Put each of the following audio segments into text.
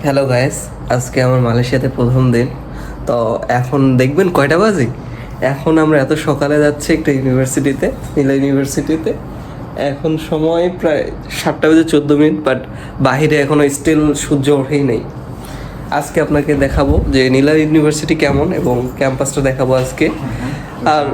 Hello guys, আজকে আমার মালয়েশিয়াতে প্রথম দিন। তো এখন দেখবেন কয়টা বাজে। এখন আমরা এত সকালে যাচ্ছি একটা ইউনিভার্সিটিতে, নীলা ইউনিভার্সিটিতে। এখন সময় প্রায় 7টা বেজে 14 মিনিট, বাট বাহিরে এখনও স্টিল সূর্য ওঠেই নেই। আজকে আপনাকে দেখাবো যে নীলা ইউনিভার্সিটি কেমন এবং ক্যাম্পাসটা দেখাবো আজকে। আর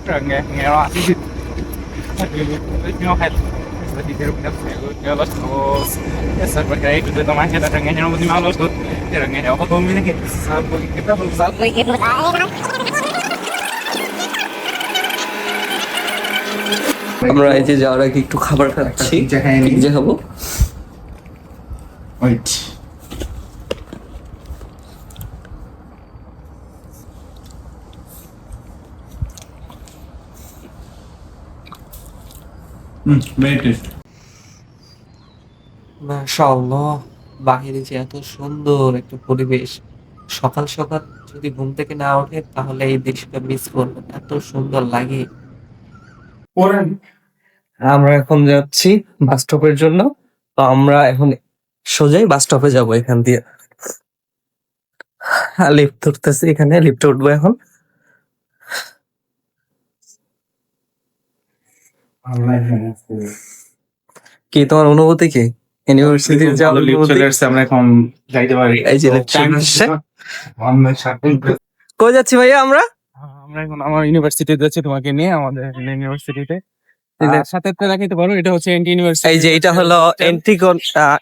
Rồi nghe lo no head yo los esa porque ahí tú tomas que te engañan un malo tú pero engañan o todo mira que sabe que está usando আমরা এই যে যাওয়ার আগে একটু খাবার খাচ্ছি। পিৎজা খাবো। wait very tasty মাশাআল্লাহ, বাহিরে যে এত সুন্দর একটা পরিবেশ। সকাল সকাল যদি ঘুম থেকে না ওঠে তাহলে এই দৃশ্যটা মিস করবেন, এত সুন্দর লাগে। পড়েন আমরা এখন যাচ্ছি বাস স্টপের জন্য। তো আমরা এখন সোজাই বাস স্টপে যাবো এখান দিয়ে। লিফট ধরতেছি, এখানে লিফটে উঠবো এখন। কি তোমার অনুভূতি কি ইউনিভার্সিটি যাওয়ার অনুভূতি? চলে আসছে আমরা এখন যাইতে পারি এই যে লিফট চলে আসছে। কই যাচ্ছি ভাইয়া আমরা? আমরা এখন আমার ইউনিভার্সিটি যাচ্ছি তোমাকে নিয়ে আমাদের ইউনিভার্সিটিতে সাথে একটা দেখাইতে পারো এটা হচ্ছে এনটি ইউনিভার্সিটি এই যে এটা হলো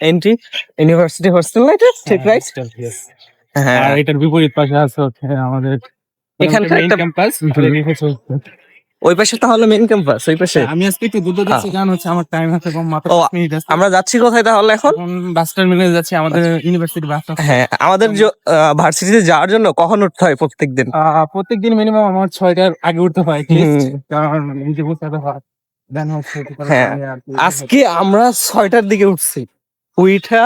এন্ট্রি ইউনিভার্সিটি হোস্টেল, না এটা ঠিক রাইট? হ্যাঁ, আর এটার বিপরীত পাশে আছে হচ্ছে আমাদের এখানকার মেইন একটা ক্যাম্পাস ওই পাশে তাহলে মেইন ক্যাম্পাস, ওই পাশে। আমি আজকে একটু দ্রুত যাচ্ছি কারণ হচ্ছে আমার টাইম হাতে কম, মাত্র ও, 5 মিনিট আছে। আমরা যাচ্ছি কোথায় তাহলে এখন? এখন বাস টার্মিনালে যাচ্ছি আমাদের ইউনিভার্সিটি বাস স্টপ। হ্যাঁ, আমাদের ভার্সিটিতে যাওয়ার জন্য কখন উঠতে হয় প্রত্যেকদিন? প্রত্যেকদিন মিনিমাম আমার 6টার আগে উঠতে হয় লিস্ট, কারণ নিজে বুঝতে হয় দেন হচ্ছে হ্যাঁ, আজকে আমরা 6টার দিকে উঠছি। উইঠা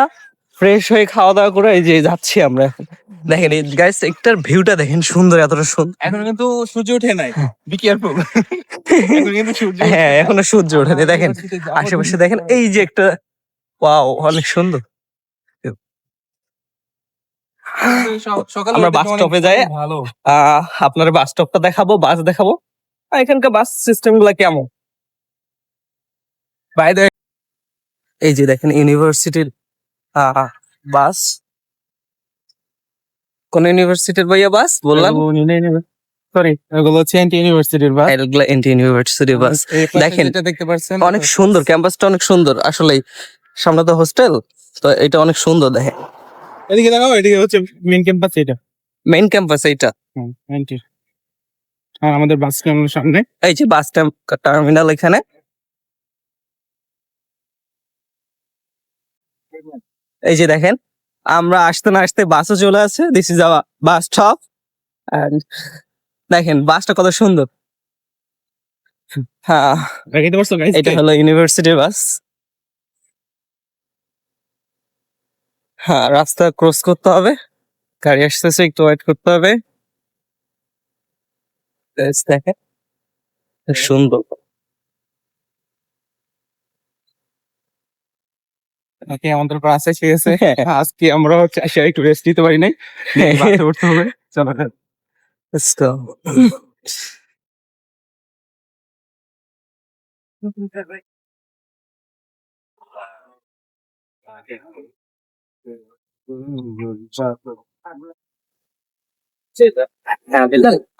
ফ্রেশ হয়ে খাওয়া দাওয়া করে এই যে যাচ্ছি আমরা এখন। দেখেন এই গাইস, একটার ভিউটা দেখেন, সুন্দর, এতটা সুন্দর। এখন কিন্তু সূর্য ওঠে নাই, বি কেয়ারফুল। এখন কিন্তু সূর্য হ্যাঁ, এখনো সূর্য ওঠেনি। দেখেন আশেপাশে, দেখেন এই যে একটা, ওয়াও, অনেক সুন্দর। আমরা বাস স্টপে যাই, ভালো। আপনার বাস স্টপটা দেখাবো, বাস দেখাবো। এখানকার বাস সিস্টেম গুলা কেমন। বাই দ্য, এই যে দেখেন ইউনিভার্সিটির বাস। কোন ইউনিভার্সিটির ভাইয়া বাস বললাম? সরি, এগুলো হচ্ছে এনটি ইউনিভার্সিটির বাস। এগুলা এনটি ইউনিভার্সিটির বাস। দেখেন যেটা দেখতে পাচ্ছেন অনেক সুন্দর, ক্যাম্পাসটা অনেক সুন্দর আসলেই। সামনে তো হোস্টেল, তো এটা অনেক সুন্দর। দেখেন এদিকে দেখাও, এদিকে হচ্ছে মেইন ক্যাম্পাস, এটা মেইন ক্যাম্পাস এইটা। এনটি। আর আমাদের বাস টার্মিনাল সামনে, এই যে বাস টার্মিনাল এখানে। এই যে দেখেন, আমরা আসতে না আসতে বাসও চলে আসছে। This is our bus stop. And দেখেন বাসটা কত সুন্দর। হ্যাঁ, দেখতে পাচ্ছ গাইস, এটা হলো ইউনিভার্সিটির বাস। হ্যাঁ, রাস্তা ক্রস করতে হবে, গাড়ি আসতেছে, একটু ওয়েট করতে হবে। দেখেন সুন্দর। ওকে, আমাদের ক্লাস এসে গেছে। আজকে আমরা হচ্ছে এসে একটু রেস্ট নিতে পারি নাই, বাসে উঠতে হবে। চলো Let's go.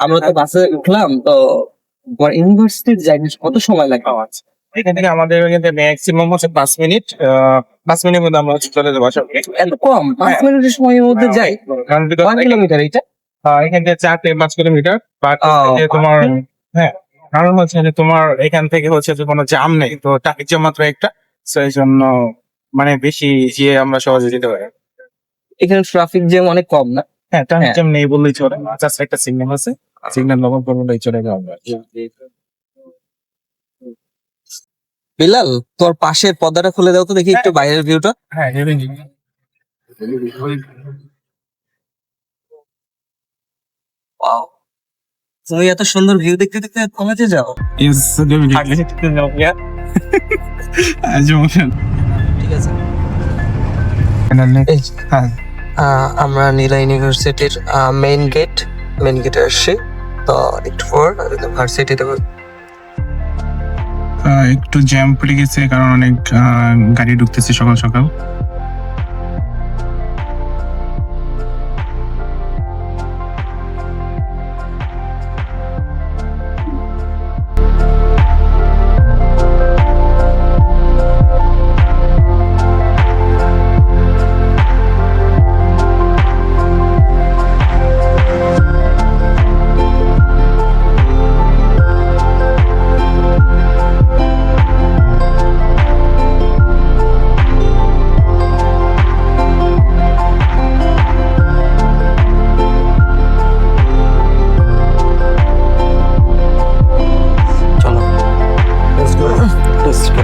আমরা তো বাসে উঠলাম, তো তোমার ইউনিভার্সিটির জার্নি কত সময় লাগে? আচ্ছা, এখান থেকে আমাদের ম্যাক্সিমাম হচ্ছে 5 মিনিট। 5 মিনিটের মধ্যে আমরা হচ্ছে চলে যাবো আসলে। এত কম? 5 মিনিটের সময়ের মধ্যে যাই? কারণ কয় কিলোমিটার এটা? এখান থেকে 4 থেকে 5 কিলোমিটার। বাট তোমার হ্যাঁ, কারণ হচ্ছে যে তোমার এখান থেকে হচ্ছে যে কোনো জাম নেই, তো ট্রাফিক জ্যাম মাত্র একটা, তো এই জন্য মানে বেশি যে আমরা সহজে যেতে পারি। এখানে ট্রাফিক জ্যাম অনেক কম না? হ্যাঁ, ট্রাফিক জ্যাম নেই বললেই চলে, জাস্ট একটা সিগন্যাল আছে, সিগন্যাল লবণ করলেই চলে যাওয়া যায়। বিলাল, তোর পাশের পর্দাটা খুলে দাও তো দেখি একটু বাইরের ভিউটা। হ্যাঁ, ওয়াও, তুমি এত সুন্দর ভিউ দেখতে দেখতে কলেজে যাও? ঠিক আছে। আমরা নীলা ইউনিভার্সিটির মেইন গেটে আসছি। তো একটু পর ভার্সিটিতে একটু জ্যাম পড়ে গেছে, কারণ অনেক গাড়ি ঢুকতেছে সকাল সকাল। চলো। Let's go.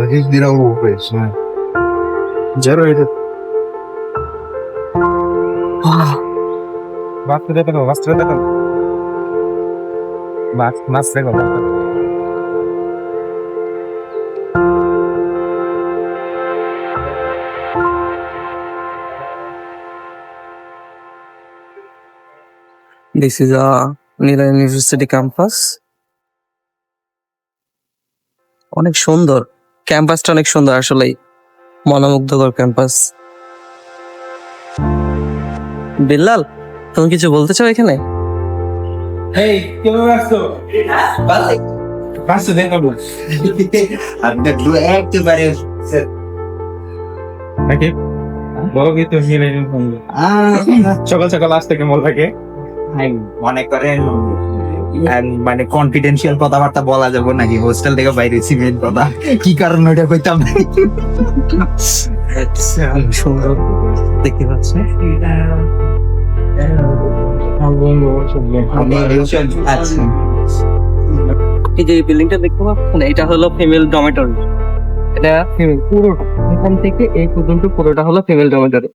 Aqui virar o preço, né? Zero aí. বাস্তে দেখো, মাছ দেখো। This is a Nila university campus. অনেক সুন্দর ক্যাম্পাসটা, অনেক সুন্দর আসলেই, মনোমুগ্ধকর ক্যাম্পাস। বিল্লাল, তুমি কিছু বলতে চাও এখানে? এই কেমন আছো? বাস্তে দেখো। আপনার দু একেবারে নাকি বলো কি তুমি সকাল সকাল আসতে কেমন লাগে? মনে করেন মানে কনফিডেন্সিয়াল কথাবার্তা বলা যাবে নাকি? হোস্টেল থেকে বাইরে সিমেন্ট কথা কি কারণ ওটা কইতাম না। সুন্দর দেখতে পাচ্ছি। আচ্ছা, এই যে বিল্ডিংটা দেখতে পাচ্ছেন, এটা হলো ফিমেল ডরমেটরি। এটা ফিমেল পুরো, এখান থেকে এই পর্যন্ত পুরোটা হলো ফিমেল ডরমেটরি।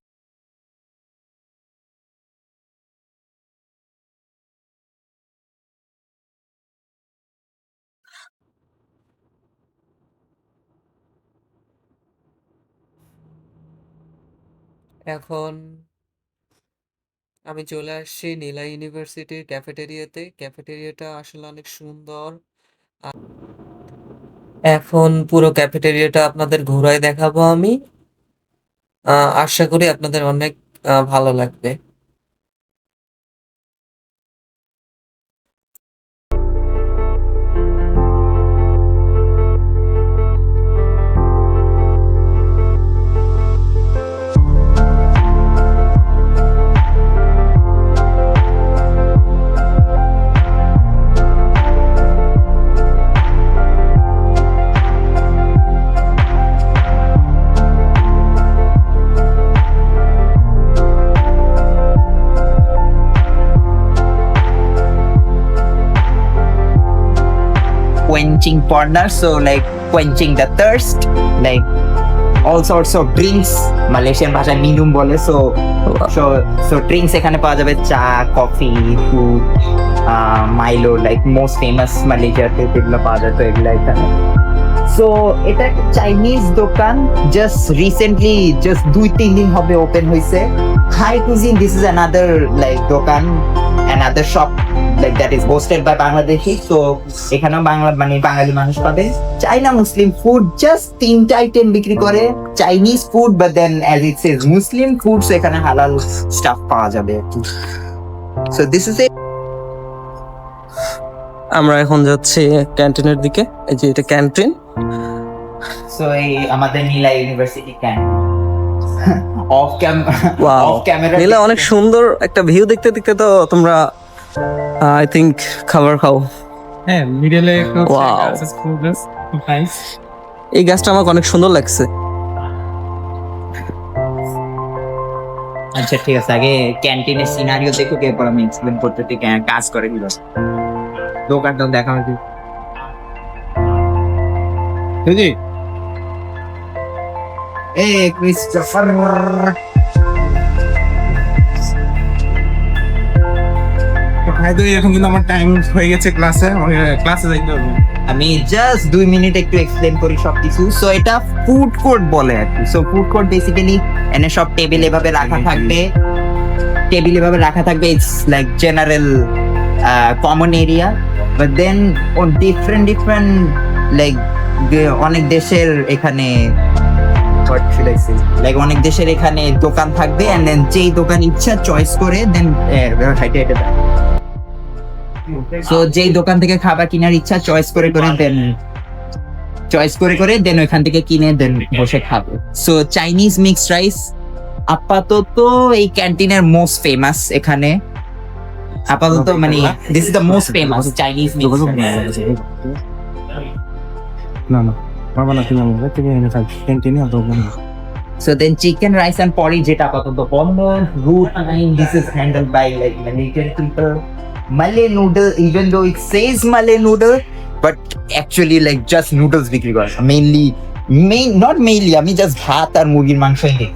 এখন আমি চলে আসছি নীলা ইউনিভার্সিটির ক্যাফেটেরিয়াতে। ক্যাফেটেরিয়াটা আসলে অনেক সুন্দর। এখন পুরো ক্যাফেটেরিয়াটা আপনাদের ঘোরায় দেখাবো আমি। আশা করি আপনাদের অনেক ভালো লাগবে। quenching partner, so like quenching the thirst, like all sorts of drinks, Malaysian ভাষায় মিনুম বলে। সো ড্রিঙ্কস এখানে পাওয়া যাবে, চা, coffee, food, মাইলো, like most famous মালয়েশিয়াতে যেগুলো পাওয়া যায়, তো এগুলো এখানে। সো এটা একটা চাইনিজ দোকান, জাস্ট রিসেন্টলি, জাস্ট 2-3 দিন হবে ওপেন হয়েছে। Hi cousin, this is another like দোকান, another shop like that is hosted by Bangladeshi, so এখানেও বাংলা মানে বাঙালি মানুষ পাবে। চাইনা মুসলিম ফুড জাস্ট 3টা আইটেম বিক্রি করে, Chinese food, but then as it says Muslim food, so এখানে হালাল স্টাফ পাওয়া যাবে। So this is it. আমরা এখন যাচ্ছি ক্যান্টিনের দিকে। এই যে এটা ক্যান্টিন। সো এই আমাদের নীলা ইউনিভার্সিটি ক্যান্টিন। অফ ক্যামেরা নীলা অনেক সুন্দর একটা ভিউ দেখতে দেখতে তো তোমরা আই থিংক খাবার খাও। হ্যাঁ, মিডলে Wow. এই গাছটা আমাকে অনেক সুন্দর লাগছে। আচ্ছা ঠিক আছে, আগে ক্যান্টিনের সিনারিও দেখো, এরপর আমি এক্সপ্লেন করতে কাজ করে দিল। দোকানটা দেখা হচ্ছে। বুঝি এ ক্রিস্টোফার, এখন কিন্তু আমার টাইম হয়ে গেছে ক্লাসে, আমাকে ক্লাসে যাইতে হবে। আমি জাস্ট 2 মিনিট একটু এক্সপ্লেন করি সবকিছু। সো এটা ফুড কোর্ট বলে আর কি। সো ফুড কোর্ট বেসিক্যালি এনে সব টেবিল এভাবে রাখা থাকবে, it's like general common area, but then on different like অনেক দেশের এখানে অনেক দেশের এখানে দোকান থাকবে, এন্ড দেন যেই দোকান ইচ্ছা চয়েস করে দেন সো যেই দোকান থেকে খাবার কেনার ইচ্ছা চয়েস করে দেন ওইখান থেকে কিনে দেন বসে খাবে। সো চাইনিজ মিক্সড রাইস আপাতত এই ক্যান্টিনের মোস্ট ফেমাস এখানে, আপাতত মানে this is the most famous Chinese mixed rice. না বাবা না, তুমি এনে থাক ক্যান্টিনে আর দোকানে। So then chicken rice and porridge যেটা আপাতত বন্ধ। root and this is handled by like Malaysian people. Malay noodle, even though it says Malay noodle, but actually like just noodles বিক্রি করে not mainly, আমি just ভাত আর মুরগির মাংসই দিই।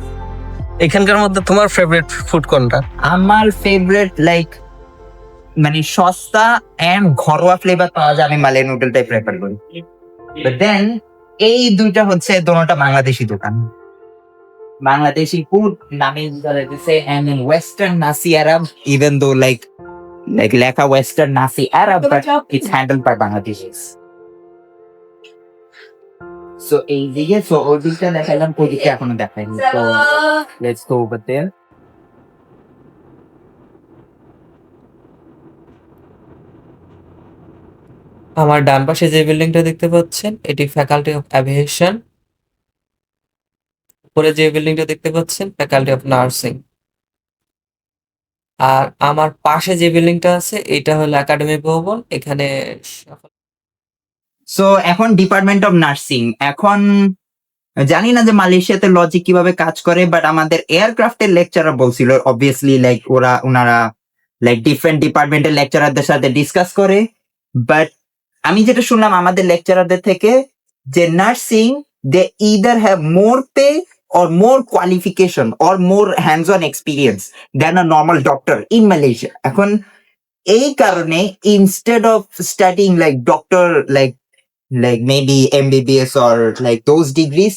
এখানকার মধ্যে তোমার ফেভারিট ফুড কোনটা? আমার ফেভারিট লাইক মানে সস্তা এন্ড ঘরোয়া ফ্লেভার পাওয়া যায়, আমি মালে নুডলটাই প্রেফার করি। বাট দেন এই দুইটা হচ্ছে দোনোটা বাংলাদেশি দোকান, বাংলাদেশি ফুড নামে দিতেছে, and then western nasi Arab, even though like লেখা western nasi Arab, but it's handled by Bangladeshis. So এই দিকে সো ওই দিকটা দেখাইলাম, ওই দিকে এখনো দেখাইনি। তো লেটস গো ওভার দেয়ার। আমার ডান পাশে যে বিল্ডিংটা দেখতে পাচ্ছেন এটি ফ্যাকাল্টি অফ অ্যাভিয়েশন, উপরে যে বিল্ডিংটা দেখতে পাচ্ছেন ফ্যাকাল্টি অফ নার্সিং, আর আমার পাশে যে বিল্ডিংটা আছে এটা হলো একাডেমি ভবন। এখানে সো এখন ডিপার্টমেন্ট অফ নার্সিং, এখন জানি না যে মালয়েশিয়াতে লজিক কিভাবে কাজ করে, বাট আমাদের এয়ারক্রাফটের লেকচারার বলছিল অবভিয়াসলি লাইক ওনারা লাইক ডিফারেন্ট ডিপার্টমেন্টের লেকচারারদের সাথে ডিসকাস করে। বাট আমি যেটা শুনলাম আমাদের লেকচারারদের থেকে, যে nursing they either have more pay or more qualification or more hands-on experience than a normal doctor in Malaysia. এখন এই কারণে instead of studying like doctor like maybe MBBS or like those degrees,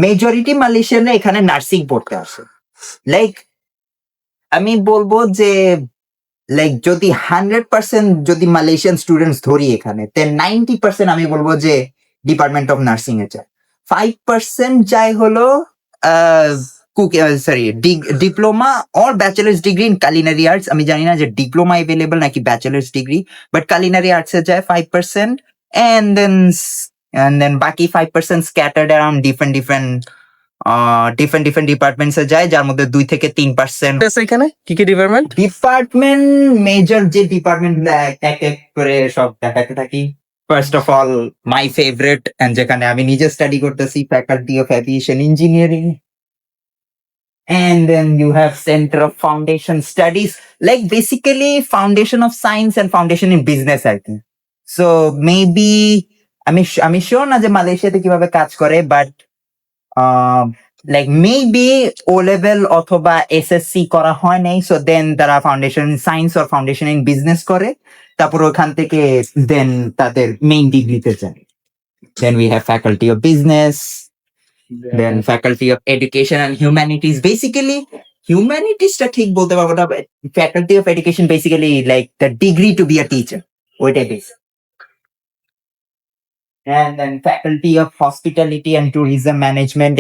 majority Malaysian এখানে nursing পড়তে আসে। Like আমি বলবো যে like যদি 100% যদি মালয়েশিয়ান স্টুডেন্টস ধরি এখানে, then 90% আমি বলবো যে ডিপার্টমেন্ট অফ নার্সিং এ যায়, 5% যায় হলো diploma or bachelors degree in culinary arts. আমি জানি না যে ডিপ্লোমা অ্যাভেলেবল নাকি bachelors degree, but culinary arts এ যায় 5%, and then বাকি 5% scattered around different ডিপার্টমেন্টস এ যায়, যার মধ্যে 2 থেকে 3% এখানে কি কি ডিপার্টমেন্ট মেজর যে ডিপার্টমেন্ট এক এক করে সব দেখাতে থাকি। First of all my favourite, and যেখানে আমি নিজে স্টাডি করতেছি, faculty of aviation engineering, and then you have Center of Foundation Studies, like basically foundation of science and foundation in business আর কি। So maybe আমি শিওর না যে মালয়েশিয়াতে কিভাবে কাজ করে, but like maybe O level অথবা SSC করা হয় নাই, so then তারা foundation in science or foundation in business করে, তারপর ওখান থেকে দেন তাদের মেইন ডিগ্রিতে যায়। Then we have faculty of business, then faculty of education and humanities. Basically হিউম্যানিটিসটা ঠিক বলতে পারবো না, faculty of education basically like the degree to be a teacher, ওইটাই base. And then faculty of hospitality and tourism management,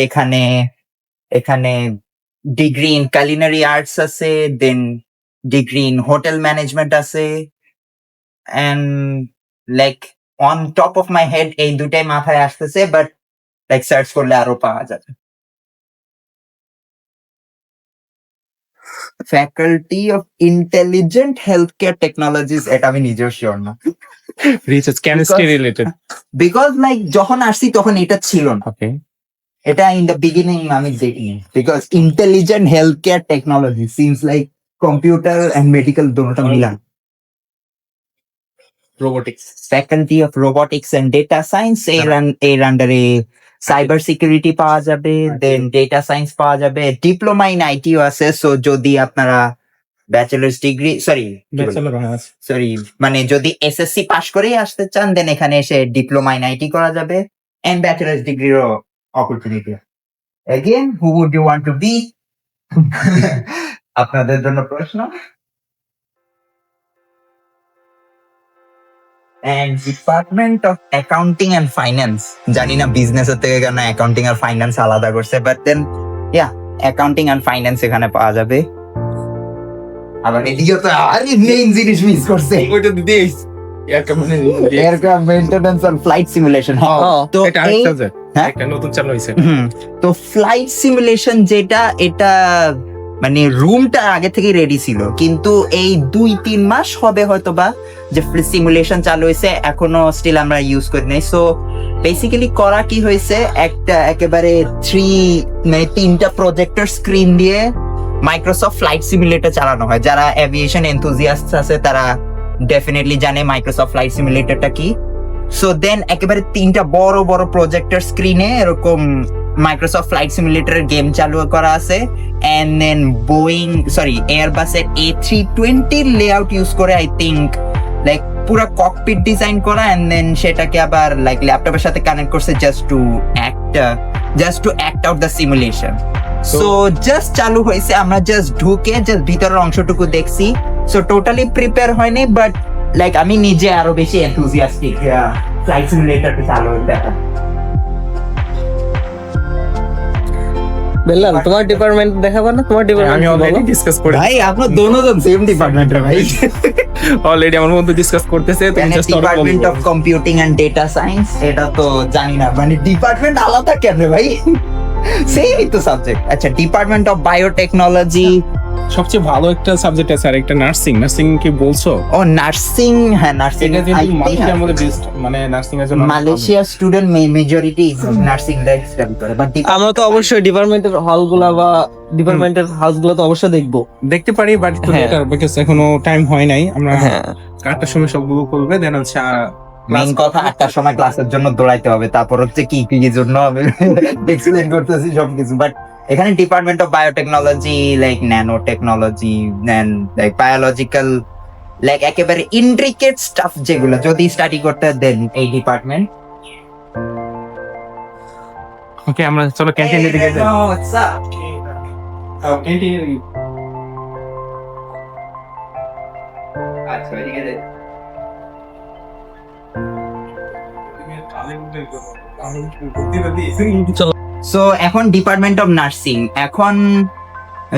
এখানে degree in culinary arts আছে, then degree in hotel management আছে, and like on top of my head এই দুটাই মাথায় আসতেছে, but like search করলে আরো পাওয়া যাবে। Faculty of intelligent health care technologies, এটা আমি নিজেও শিওর না, research chemistry related. Because like যখন আসছি তখন এটা ছিল না, ওকে, এটা ইন দ্য বিগিনিং আমি দেখিনি, because intelligent health care technology seems like computer and medical দুটোটা মিলান। Robotics, faculty of robotics and data science, এর আন্ডারে সাইবার সিকিউরিটি পাওয়া যাবে, দেন ডেটা সায়েন্স পাওয়া যাবে, ডিপ্লোমা ইন আইটিও আছে। সো যদি আপনারা ব্যাচেলার্স ডিগ্রি সরি মানে যদি এসএসসি পাস করেই আসতে চান, দেন এখানে এসে ডিপ্লোমা ইন আইটি করা যাবে, এন্ড ব্যাচেলার্স ডিগ্রিরও opportunity. Again, who would you want to be? আপনাদের জন্য প্রশ্ন। And Department of Accounting and Finance, জানি না বিজনেসের থেকে কেন অ্যাকাউন্টিং আর ফাইন্যান্স আলাদা করছে, but then yeah accounting and finance এখানে পাওয়া যাবে। আবার এদিকে তো আরে মেইন জিনিস মিস করছে, ওইটা দিয়েই aircraft maintenance and flight simulation. তো এটা এই একটা হ্যাঁ? একটা নতুন চালু হয়েছে। তো ফ্লাইট সিমুলেশন যেটা, এটা মানে রুমটা আগে থেকে রেডি ছিল, কিন্তু এই 2-3 মাস হবে হয়তোবা যে সিমুলেশন চালু হয়েছে, এখনো স্টিল আমরা ইউজ করি নাই। সো বেসিক্যালি করা কি হয়েছে, একটা একেবারে 3টা প্রজেক্টর স্ক্রিন দিয়ে মাইক্রোসফট ফ্লাইট সিমুলেটর চালানো হয়। যারা এভিয়েশন এনথুজিয়াস্ট আছে তারা ডেফিনেটলি জানে মাইক্রোসফট ফ্লাইট সিমুলেটরটা কি। সো দেন একেবারে 3টা বড় বড় প্রজেক্টর স্ক্রিনে এরকম মাইক্রোসফট ফ্লাইট সিমুলেটরের গেম চালু করা আছে, এন্ড দেন এয়ারবাসের A320 লেআউট ইউজ করে আই থিংক লাইক পুরো ককপিট ডিজাইন করা, এন্ড দেন সেটাকে আবার লাইক ল্যাপটপের সাথে কানেক্ট করছে just to act out the simulation. So just চালু হয়েছে, আমরা জাস্ট ঢুকে জাস্ট ভিতরের অংশটুকু দেখছি। সো টোটালি প্রিপেয়ার হয়নি, বাট লাইক আমি নিজে আরো বেশি এনথুজিয়াস্টিক ফ্লাইট সিমুলেটরটা চালু হতে। বেলাল, তোমার ডিপার্টমেন্ট দেখাবো না? তোমার আমি ডিপার্টমেন্ট অলরেডি ডিসকাস করে ভাই আপনার দোনোজন সেম ডিপার্টমেন্টের ভাই। অলরেডি আমার মধ্যে ডিসকাস করতেছে, তুমি just department of computing and data science, এটা তো জানি না মানে ডিপার্টমেন্ট আলাদা কেন ভাই, সেমই তো সাবজেক্ট। আচ্ছা, ডিপার্টমেন্ট অফ বায়োটেকনোলজি, সবচেয়ে ভালো একটা সাবজেক্ট আছে, আর একটা নার্সিং কি বলছো? ও নার্সিং, হ্যাঁ নার্সিং। এটা কিন্তু মালয়েশিয়ার মধ্যে বেস্ট, মানে নার্সিং এর জন্য মালয়েশিয়ার স্টুডেন্ট মেজরিটি নার্সিং স্টাডি করে, বাট আমরা তো অবশ্যই ডিপার্টমেন্টের হলগুলা বা ডিপার্টমেন্টের হাউসগুলো তো অবশ্যই দেখবো। দেখতে পারি, বাট একটু হ্যাঁ। লেটার বিকজ এখনো টাইম হয় নাই। আমরা হ্যাঁ, 8টার সময় সবগুলো করবে, দেন হচ্ছে মেইন কথা 8টার সময় ক্লাসের জন্য দৌড়াইতে হবে, তারপর হচ্ছে কি কি জন্য আমি এক্সপ্লেইন করতেছি সবকিছু। বাট এখানে department of biotechnology, like nano technology, like biological, like একেবারে ইন্ট্রিকেট স্টাফ যেগুলো যদি স্টাডি করতে দেন এই ডিপার্টমেন্ট। ওকে, আমরা চলো ক্যান্টিনের দিকে যাই। ক্যান্টিনের আচ্ছা, এদিকে যাই। সো এখন ডিপার্টমেন্ট অফ নার্সিং, এখন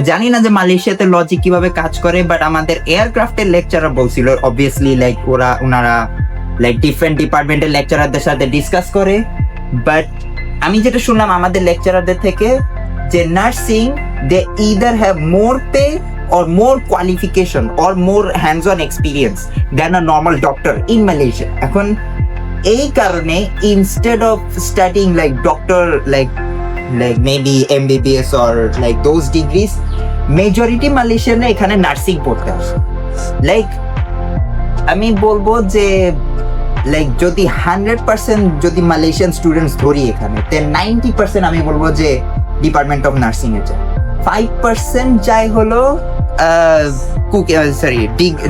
জানি না যে মালয়েশিয়াতে লজিক কিভাবে কাজ করে, বাট আমাদের এয়ারক্রাফটের লেকচারার বলছিল অবভিয়াসলি লাইক ওনারা লাইক ডিফারেন্ট ডিপার্টমেন্টের লেকচারারদের সাথে ডিসকাস করে। বাট আমি যেটা শুনলাম আমাদের লেকচারারদের থেকে, যে nursing they either have more pay or more qualification or more hands-on experience than a normal doctor in Malaysia. এখন এই কারণে instead of studying like doctor like maybe MBBS or like those degrees, majority Malaysian এখানে nursing পড়তে আসে। Like আমি বলবো যে like যদি 100% যদি মালয়েশিয়ান স্টুডেন্টস ধরি এখানে, then 90% আমি বলবো যে ডিপার্টমেন্ট অফ নার্সিং এ যায়, 5% যায় হলো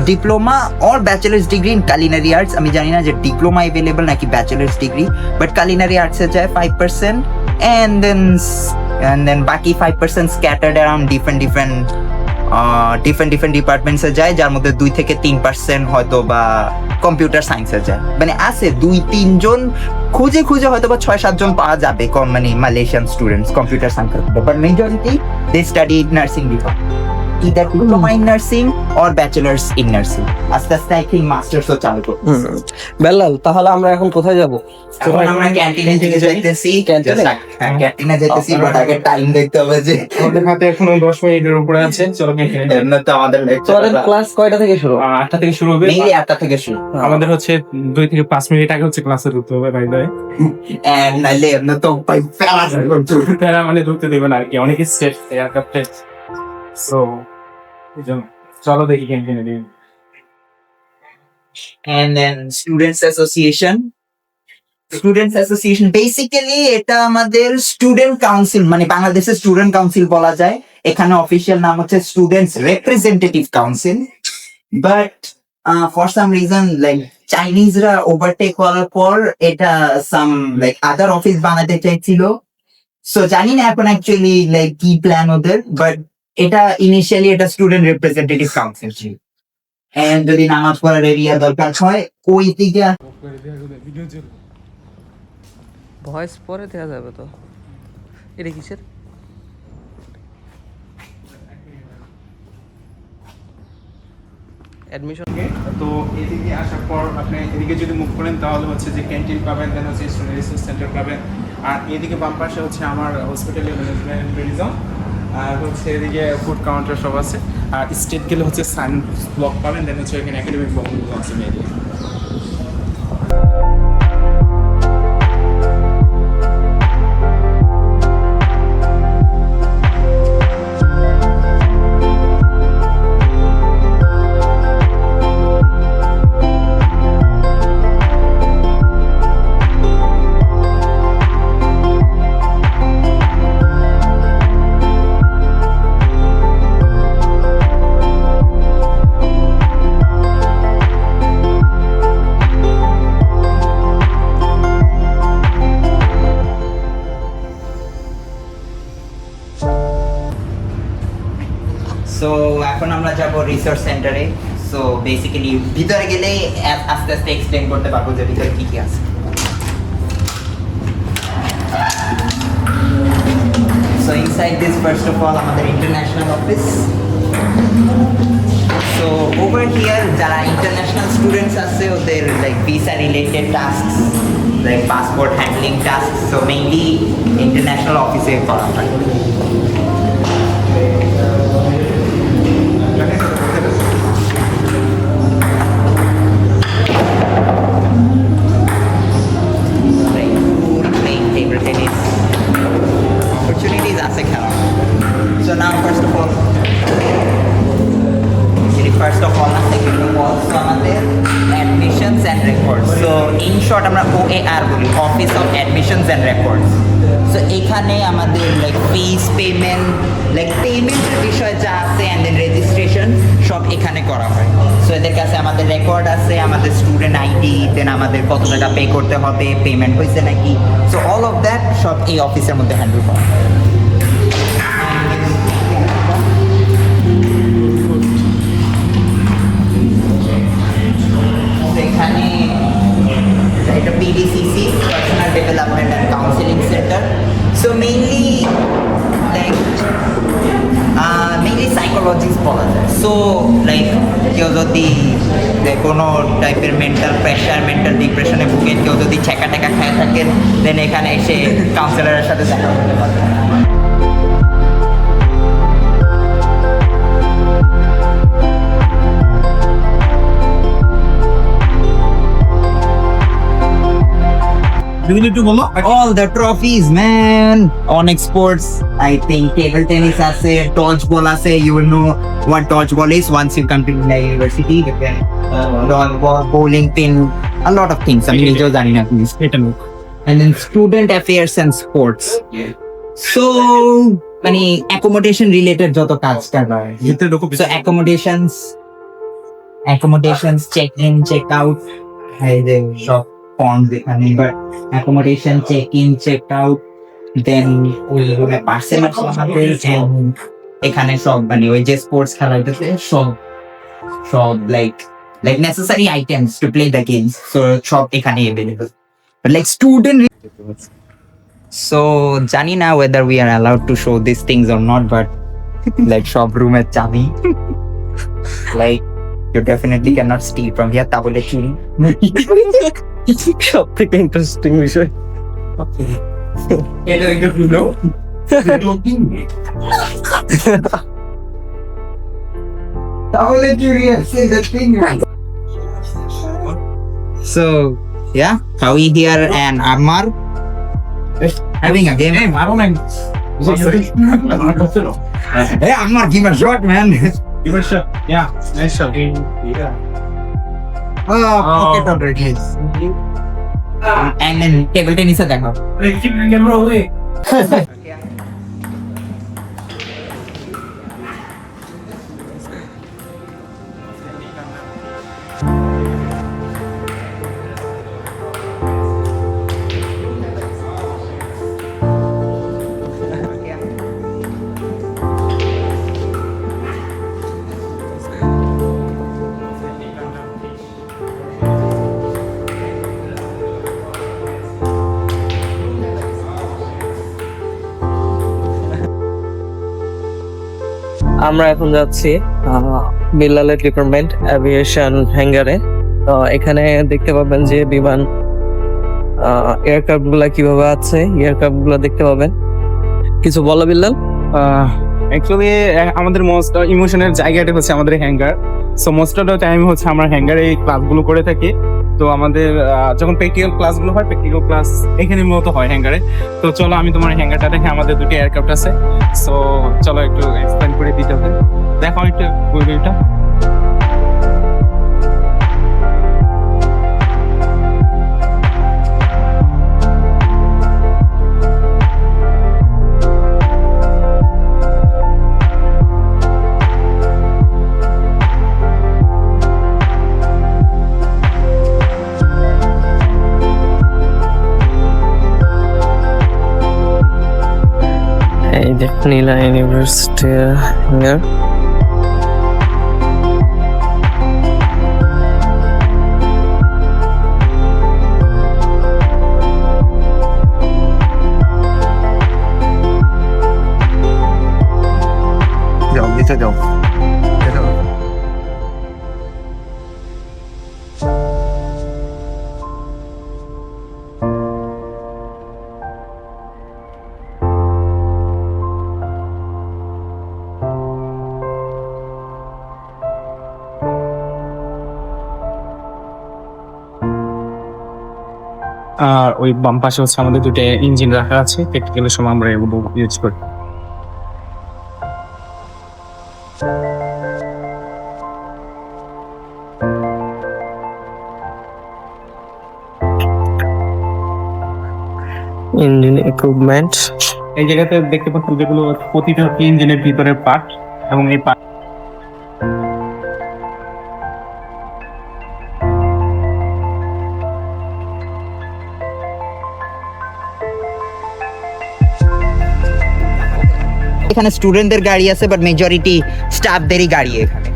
diploma or bachelors degree in culinary arts. আমি জানি না যে ডিপ্লোমা অ্যাভেলেবল নাকি ব্যাচেলার্স ডিগ্রি, বাট কালিনারি আর্টসে যায় 5%, এন্ড দেন and then বাকি 5% scattered around different ডিপার্টমেন্টস এ যায়, যার মধ্যে 2 থেকে 3% হয়তো বা কম্পিউটার সায়েন্সে যায়। মানে আছে 2-3 জন, খুঁজে খুঁজে হয়তো বা 6-7 জন পাওয়া যাবে মানে Malaysian students computer science, but majority they study nursing department, either diploma in nursing or bachelor's in nursing. আস্তে আস্তে I think masters ও চালু করবে। বেলাল, তাহলে আমরা এখন কোথায় যাব? এখন আমরা ক্যান্টিনে থেকে যাইতেছি। হ্যাঁ, ক্যান্টিনে যাইতেছি, বাট আগে টাইম দেখতে হবে যে আমাদের হাতে এখনো 10 মিনিটের উপরে আছে। চলো ক্যান্টিনে যাই। এমনি তো আমাদের তোমাদের ক্লাস কয়টা থেকে শুরু? 8টা থেকে শুরু হবে। মেইনলি 8টা থেকে শুরু। আমাদের হচ্ছে 2 থেকে 5 মিনিট আগে হচ্ছে ক্লাসে ঢুকতে হবে বাই দ্য ওয়ে। এন্ড নাইলে এমনি তো তারা মানে ঢুকতে দেবে না আর কি, অনেক স্টেপ এয়ারক্রাফটে। সো চলো দেখি ক্যান্টিনে দিই। and then students association basically এটা আমাদের স্টুডেন্ট কাউন্সিল, মানে বাংলাদেশের স্টুডেন্ট কাউন্সিল বলা যায়। এখানে অফিসিয়াল নাম হচ্ছে students representative council, but for some reason like চাইনিজরা ওভারটেক করার পর এটা সাম লাইক আদার অফিস বানাতে চাইছিল। সো জানি না এখন অ্যাকচুয়ালি লাইক কি প্ল্যান ওদের, বাট এটা ইনিশিয়ালি এটা স্টুডেন্ট রিপ্রেজেন্টেটিভ কাউন্সিল ছিল। এন্ড যদি নামাজ পড়ার এরিয়া দরকার হয় ওই দিকে ভয়েস পরে দেওয়া যাবে তো। এটা কিসের? অ্যাডমিশন। তো এদিকে আসার পর আপনি এদিকে যদি মুভ করেন তাহলে হচ্ছে যে ক্যান্টিন পাবেন, দেন হচ্ছে স্টুডেন্ট রিসোর্স সেন্টার পাবেন, আর এদিকে বাম পাশে হচ্ছে আমার হসপিটাল ম্যানেজমেন্ট ট্যুরিজম, আর হচ্ছে এদিকে ফুড কাউন্টার সব আছে, আর স্টেট গেলে হচ্ছে সায়েন্স ব্লক পাবেন, দেন হচ্ছে এখানে একাডেমিক ব্লকগুলো আছে মেয়েদের। সো এখন আমরা যাব রিসার্চ সেন্টারে। সো বেসিক্যালি ভিতরে গেলে আস্তে আস্তে এক্সপ্লেন করতে পারবো যে ভিতরে কি কি আছে। So inside this first of all আমাদের international office. So over here যারা ইন্টারন্যাশনাল স্টুডেন্টস আছে ওদের like visa related task, like passport handling task, so mainly international অফিসে করা হয়। Opportunities আছে খেলা। So now first of all না second of all so আমাদের admissions and records, so in short আমরা OAR বলি, Office of Admissions and Records। so এখানে আমাদের like fees payment, like payment বিষয় যা আছে and then registration সব এখানে করা হয়। so এদের কাছে আমাদের রেকর্ড আছে, আমাদের স্টুডেন্ট আইডি, দেন আমাদের কত টাকা পে করতে হবে, পেমেন্ট হয়েছে নাকি, so all of that সব এই অফিসের মধ্যে হ্যান্ডেল করা হয়। এখানে এটা PDCC personal development and counselling centre. So mainly psychologist বলা যায়। সো লাইক কেউ যদি কোনো টাইপের মেন্টাল প্রেশার, মেন্টাল ডিপ্রেশনে ভুগেন, কেউ যদি ছেঁকা টেকা খেয়ে থাকেন, দেন এখানে এসে কাউন্সিলরের সাথে দেখা করতে পারবেন। All the trophies, man. Onyx Sports, I think table tennis আছে, dodgeball আছে. You will know what dodgeball is once you come to the university. You can dodgeball, bowling pin, a lot of things. আমি নিজেও জানি না please. And then student affairs and sports. So মানে accommodation related যত কাজটা হয়। So accommodations, check in, check out, এই যে সব ফর্ম এখানে, but accommodation, check in, check out, then ওই রুমে পার্সেল আমাদের এখানে সব মানে ওই যে স্পোর্টস খেলা হইতেছে সব সব like necessary items to play the games, so সব এখানে available, but like student so জানি না whether we are allowed to show these things or not, but like সব রুমের চাবি like you definitely cannot steal from here, তাহলে চুরি। সব থেকে ইন্টারেস্টিং বিষয় এটা একটু হলো তাহলে চুরি আছে the thing, right? So yeah, Kawi here and Ammar having a game. এই মারো না Hey Ammar, give a shot, man. Yeah, nice shot. Oh, pocket already. And then table tennis এ দেখো। আমরা এখন যাচ্ছি বিল্লালের ডিপার্টমেন্ট এভিয়েশন হ্যাঙ্গারে। তো এখানে দেখতে পাবেন যে বিমান এয়ারক্রাফট গুলা কিভাবে আছে, এয়ারক্রাফট গুলা দেখতে পাবেন। কিছু বলো বিল্লাল? অ্যাকচুয়ালি আমাদের মোস্ট ইমোশনের জায়গাটা হচ্ছে আমাদের hanger. So most of the time হচ্ছে আমরা হ্যাঙ্গারে এই ক্লাসগুলো করে থাকি। তো আমাদের যখন প্র্যাকটিক্যাল ক্লাসগুলো হয়, প্র্যাকটিক্যাল ক্লাস এখানে মূলত হয় হ্যাঙ্গারে। তো চলো আমি তোমার হ্যাঙ্গারটা দেখে, আমাদের দুটি এয়ারক্রাফট আছে। সো চলো একটু এক্সপ্লেন করে দিতে হবে, দেখো একটু বইটা। এই যে নীলা ইউনিভার্সিটি হ্যাঙ্গার। যাও নিচে যাও। আর ওই বাম পাশে হচ্ছে আমাদের দুটো ইঞ্জিন রাখা আছে, প্র্যাকটিক্যালের সময় আমরা এগুলো ইউজ করি। Engine equipment. এই জায়গাতে দেখতে পাচ্ছি যেগুলো প্রতিটা হচ্ছে ইঞ্জিনের ভিতরের পার্ট, এবং এই পার্ট এখানে স্টুডেন্টদের গাড়ি আছে, বাট মেজরিটি স্টাফদেরই গাড়ি এখানে।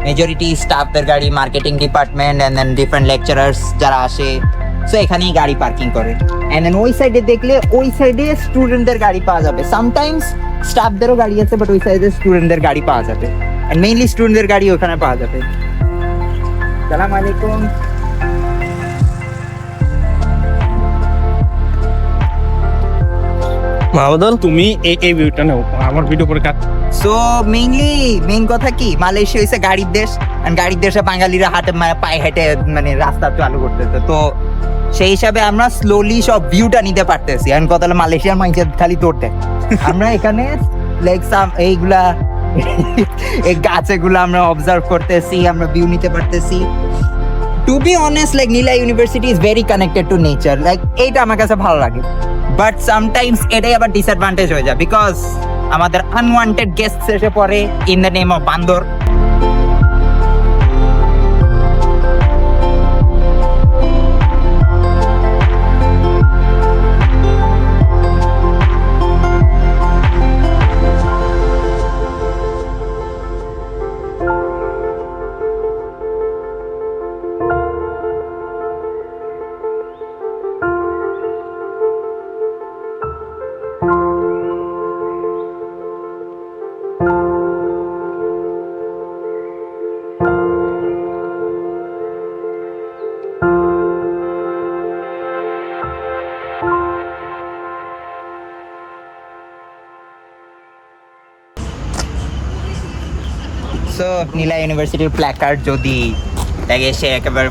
মেজরিটি স্টাফদের গাড়ি, marketing department and then different lecturers যারা আসে, সো এখানেই গাড়ি পার্কিং করে। এন্ড দেন ওই সাইডে দেখলে ওই সাইডে স্টুডেন্টদের গাড়ি পাওয়া যাবে। সামটাইমস স্টাফদেরও গাড়ি আছে, বাট ওই সাইডে স্টুডেন্টদের গাড়ি পাওয়া যাবে। এন্ড মেইনলি স্টুডেন্টদের গাড়ি ওখানে পাওয়া যাবে। সালাম আলাইকুম। মাহমুদুল, তুমি এই ভিউটা নাও, আমার ভিডিও করে কাট। সো মেইন কথা কি, মালয়েশিয়া হইছে গাড়ির দেশ, আর গাড়ির দেশে বাঙালিরা হাতে পায়ে হেঁটে মানে রাস্তা চালু করতেছে। তো সেই হিসাবে আমরা স্লোলি সব ভিউটা নিতে পারতেছি। আর কথা হলো মালয়েশিয়ার মানুষের খালি তোর দেখ, আমরা এখানে লাইক এইগুলা এই গাছগুলো আমরা অবজার্ভ করতেছি, আমরা ভিউ নিতে পারতেছি। To be honest, like Nilai university is very connected to nature. Like এইটা আমার কাছে ভালো লাগে, বাট সামটাইমস এটাই আবার ডিসঅ্যাডভান্টেজ হয়ে যায়, বিকজ আমাদের আনওয়ান্টেড গেস্ট এসে পড়ে ইন দ্য নেম অফ বান্দর। সো নীলা ইউনিভার্সিটির প্ল্যাকার্ড যদি এসে একেবারে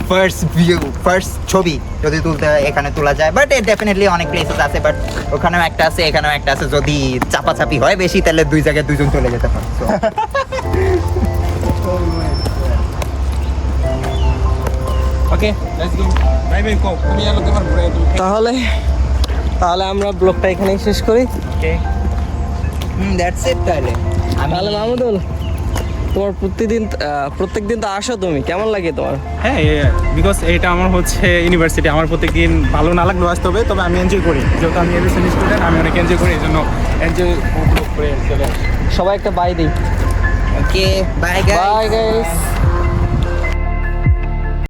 ফার্স্ট ছবি যদি তুলতে এখানে তোলা যায়, বাট ডেফিনেটলি অনেক প্লেসেস আছে, বাট ওখানেও একটা আছে এখানেও একটা আছে, যদি চাপাচাপি হয় বেশি তাহলে দুই জায়গায় দুইজন চলে যেতে পারে। Okay let's go bye bye কো তুমি আর লোকে আমার ঘুরে তাহলে তাহলে আমরা ব্লগটা এখানেই শেষ করি। ওকে দ্যাটস ইট তাহলে তাহলে মাহমুদুল, তোমার প্রত্যেকদিন তো আসো, তুমি কেমন লাগে তোমার? হ্যাঁ বিকজ এটা আমার হচ্ছে ইউনিভার্সিটি, আমার প্রত্যেকদিন ভালো না লাগলেও আসতে হবে, তবে আমি এনজয় করি, যেহেতু আমি এবিসি স্টুডেন্ট আমি অনেক এনজয় করি, এই জন্য এনজয় করে চলে আসি। সবাই একটা বাই দিই। Okay bye bye guys.